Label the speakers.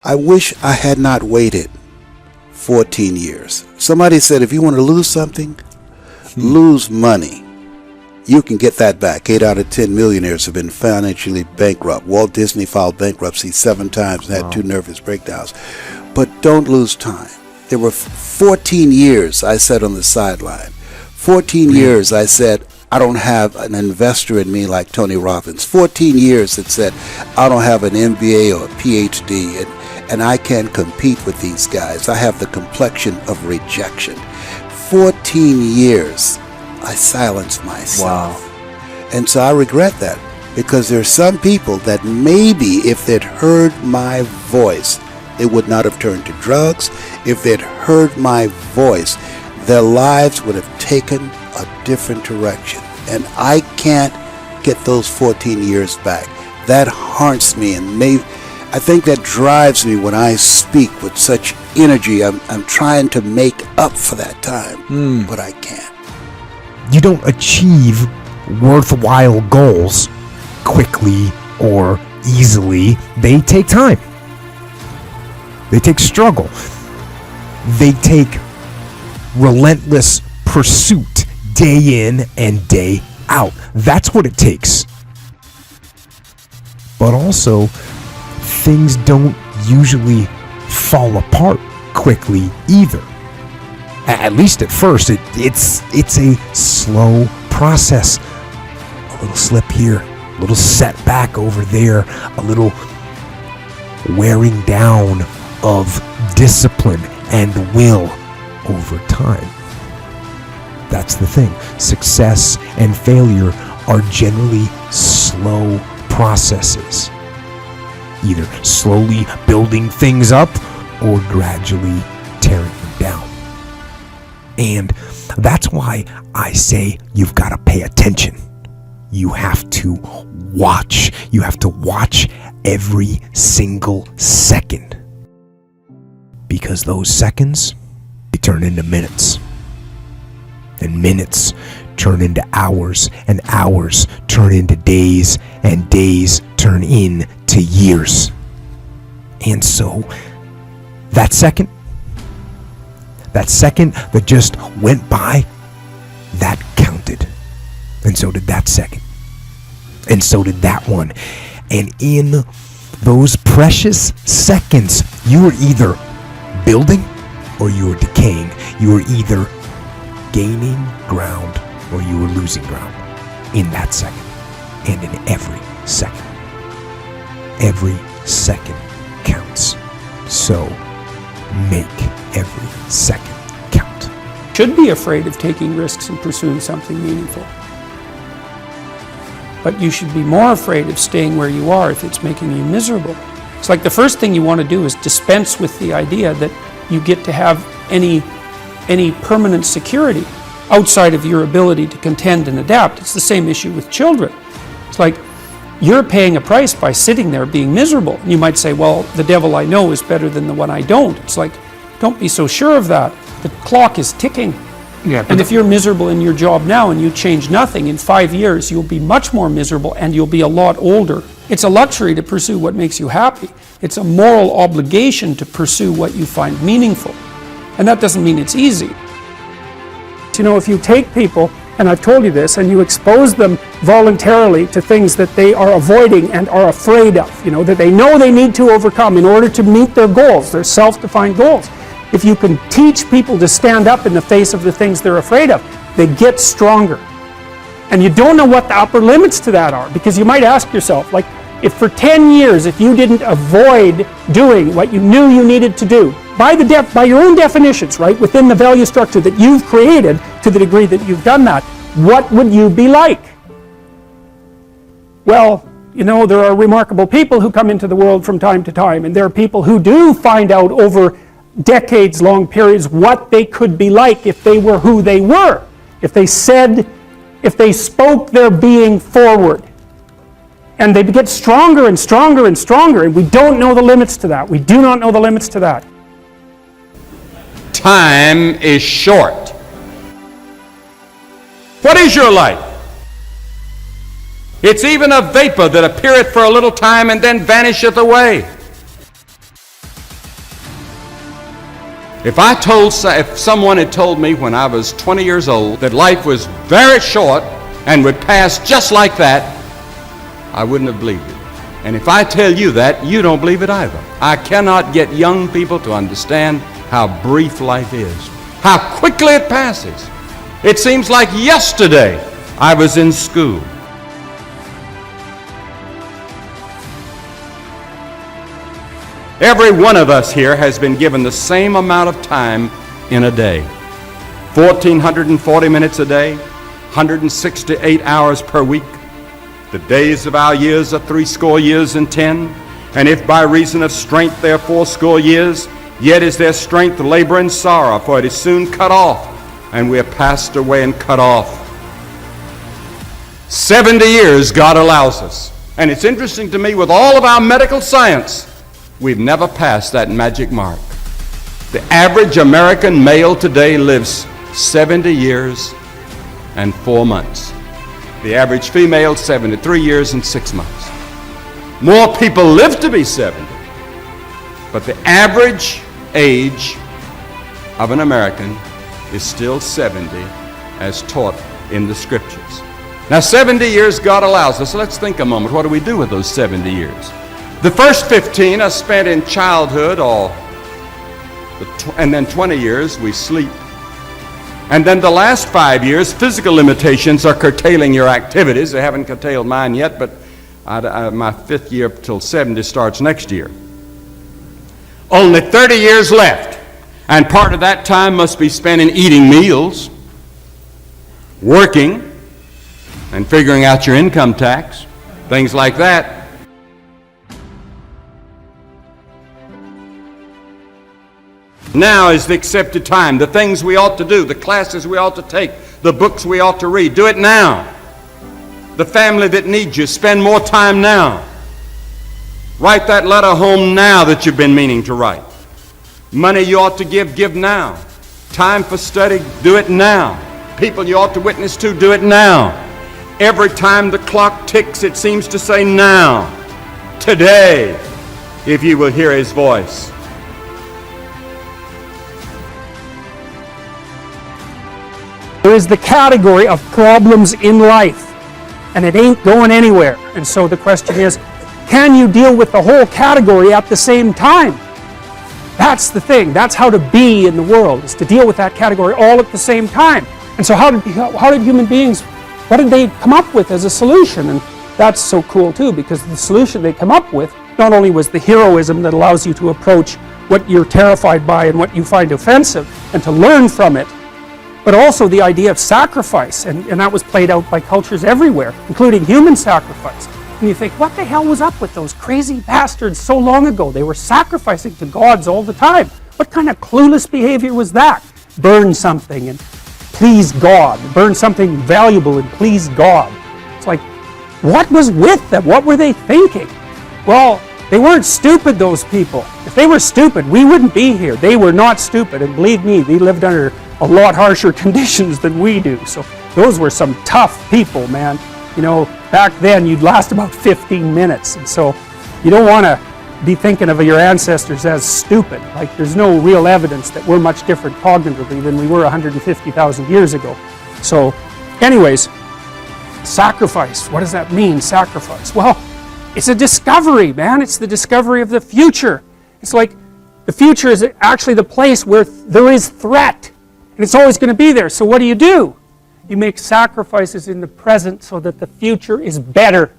Speaker 1: I wish I had not waited 14 years. Somebody said if you want to lose something, lose money. You can get that back. 8 out of 10 millionaires have been financially bankrupt. Walt Disney filed bankruptcy 7 times and had 2 nervous breakdowns. But don't lose time. There were 14 years I sat on the sideline. 14 years I said, I don't have an investor in me like Tony Robbins. 14 years that said, I don't have an MBA or a PhD, and I can't compete with these guys. I have the complexion of rejection. 14 years I silenced myself.
Speaker 2: Wow.
Speaker 1: And so I regret that, because there are some people that maybe if they'd heard my voice, they would not have turned to drugs. If they'd heard my voice, their lives would have taken a different direction. And I can't get those 14 years back. That haunts me, and I think that drives me when I speak with such energy. I'm trying to make up for that time, but I can't.
Speaker 3: You don't achieve worthwhile goals quickly or easily. They take time. They take struggle. They take relentless pursuit day in and day out. That's what it takes. But also, things don't usually fall apart quickly either. At least at first, it's a slow process. A little slip here, a little setback over there, a little wearing down of discipline and will over time. That's the thing. Success and failure are generally slow processes. Either slowly building things up or gradually tearing them down. And that's why I say you've got to pay attention. You have to watch. You have to watch every single second. Because those seconds, they turn into minutes. And minutes turn into hours, and hours turn into days, and days turn into years. And so, that second that just went by, that counted. And so did that second. And so did that one. And in those precious seconds, you were either building or you were decaying. You were either gaining ground or you were losing ground in that second, and in every second. Every second counts. So make every second count.
Speaker 4: Should be afraid of taking risks and pursuing something meaningful. But you should be more afraid of staying where you are if it's making you miserable. It's like the first thing you want to do is dispense with the idea that you get to have any permanent security outside of your ability to contend and adapt. It's the same issue with children. It's like you're paying a price by sitting there being miserable. And you might say, well, the devil I know is better than the one I don't. It's like, don't be so sure of that. The clock is ticking.
Speaker 2: Yeah,
Speaker 4: and if you're miserable in your job now and you change nothing, in 5 years you'll be much more miserable and you'll be a lot older. It's a luxury to pursue what makes you happy. It's a moral obligation to pursue what you find meaningful. And that doesn't mean it's easy. You know, if you take people, and I've told you this, and you expose them voluntarily to things that they are avoiding and are afraid of, that they know they need to overcome in order to meet their goals, their self-defined goals. If you can teach people to stand up in the face of the things they're afraid of, they get stronger. And you don't know what the upper limits to that are, because you might ask yourself, like, if for 10 years, if you didn't avoid doing what you knew you needed to do, by your own definitions, right, within the value structure that you've created, to the degree that you've done that, what would you be like? Well, there are remarkable people who come into the world from time to time, and there are people who do find out over decades-long periods what they could be like if they were who they were, if they spoke their being forward. And they get stronger and stronger and stronger, and we don't know the limits to that. We do not know the limits to that.
Speaker 5: Time is short. What is your life? It's even a vapor that appeareth for a little time and then vanisheth away. If someone had told me when I was 20 years old that life was very short and would pass just like that, I wouldn't have believed it. And if I tell you that, you don't believe it either. I cannot get young people to understand how brief life is, how quickly it passes. It seems like yesterday I was in school. Every one of us here has been given the same amount of time in a day. 1,440 minutes a day, 168 hours per week. The days of our years are 80 years and 10. And if by reason of strength they are 80 years, yet is their strength labor and sorrow, for it is soon cut off, and we are passed away and cut off. 70 years God allows us. And it's interesting to me, with all of our medical science, we've never passed that magic mark. The average American male today lives 70 years and 4 months. The average female, 73 years and 6 months. More people live to be 70, but the average age of an American is still 70 as taught in the scriptures. Now 70 years God allows us. So let's think a moment. What do we do with those 70 years? The first 15 are spent in childhood, and then 20 years we sleep. And then the last 5 years, physical limitations are curtailing your activities. They haven't curtailed mine yet, but my 5th year till 70 starts next year. Only 30 years left, and part of that time must be spent in eating meals, working, and figuring out your income tax, things like that. Now is the accepted time. The things we ought to do, the classes we ought to take, the books we ought to read, do it now. The family that needs you, spend more time now. Write that letter home now that you've been meaning to write. Money you ought to give now. Time for study, do it now. People you ought to witness to, do it now. Every time the clock ticks, it seems to say now, today, if you will hear his voice.
Speaker 4: There is the category of problems in life, and it ain't going anywhere. And so the question is, can you deal with the whole category at the same time? That's the thing. That's how to be in the world, is to deal with that category all at the same time. And so how did human beings, what did they come up with as a solution? And that's so cool too, because the solution they come up with not only was the heroism that allows you to approach what you're terrified by and what you find offensive and to learn from it, but also the idea of sacrifice, and that was played out by cultures everywhere, including human sacrifice. And you think, what the hell was up with those crazy bastards so long ago? They were sacrificing to gods all the time. What kind of clueless behavior was that? Burn something and please God. Burn something valuable and please God. It's like, what was with them? What were they thinking? Well, they weren't stupid, those people. If they were stupid, we wouldn't be here. They were not stupid, and believe me, they lived under a lot harsher conditions than we do. So those were some tough people, man. You know, back then you'd last about 15 minutes. And so you don't want to be thinking of your ancestors as stupid. Like, there's no real evidence that we're much different cognitively than we were 150,000 years ago. So anyways, sacrifice. What does that mean, sacrifice? Well, it's a discovery, man. It's the discovery of the future. It's like the future is actually the place where there is threat. And it's always going to be there. So what do? You make sacrifices in the present so that the future is better.